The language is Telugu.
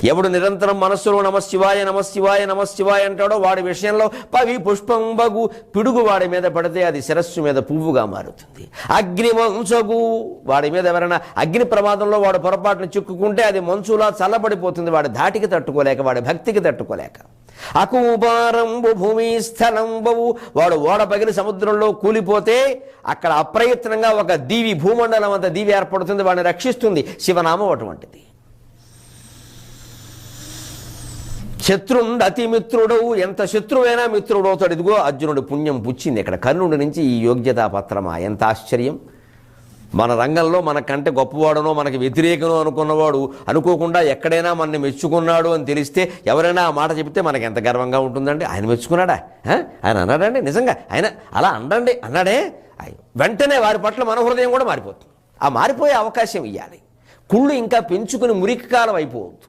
ఎవడు నిరంతరం మనస్సులో నమశివాయ నమశివాయ నమశివాయ అంటాడో వాడి విషయంలో పవి పుష్పం బగు పిడుగు వాడి మీద పడితే అది శిరస్సు మీద పువ్వుగా మారుతుంది. అగ్ని మంచగు వాడి మీద ఎవరైనా అగ్ని ప్రమాదంలో వాడు పొరపాటును చిక్కుకుంటే అది మంచులా చల్లబడిపోతుంది, వాడి ధాటికి తట్టుకోలేక, వాడి భక్తికి తట్టుకోలేక. అకూపారంబు భూమి స్థలంబవు వాడు ఓడ పగిలి సముద్రంలో కూలిపోతే అక్కడ అప్రయత్నంగా ఒక దీవి, భూమండలం అంత దీవి ఏర్పడుతుంది, వాడిని రక్షిస్తుంది. శివనామం అటువంటిది. శత్రుండు అతిమిత్రుడవు ఎంత శత్రువైనా మిత్రుడవుతాడు. ఇదిగో అర్జునుడు పుణ్యం పుచ్చింది ఇక్కడ కర్ణుడి నుంచి ఈ యోగ్యతా పత్రమా, ఎంత ఆశ్చర్యం. మన రంగంలో మనకంటే గొప్పవాడనో మనకి వ్యతిరేకనో అనుకున్నవాడు అనుకోకుండా ఎక్కడైనా మనని మెచ్చుకున్నాడు అని తెలిస్తే ఎవరైనా ఆ మాట చెబితే మనకి ఎంత గర్వంగా ఉంటుందండి. ఆయన మెచ్చుకున్నాడా, ఆయన అన్నాడండి, నిజంగా ఆయన అలా అండండి అన్నాడే, వెంటనే వారి పట్ల మన హృదయం కూడా మారిపోతుంది. ఆ మారిపోయే అవకాశం ఇవ్వాలి. కుళ్ళు ఇంకా పెంచుకుని మురికి కాలం అయిపోవద్దు.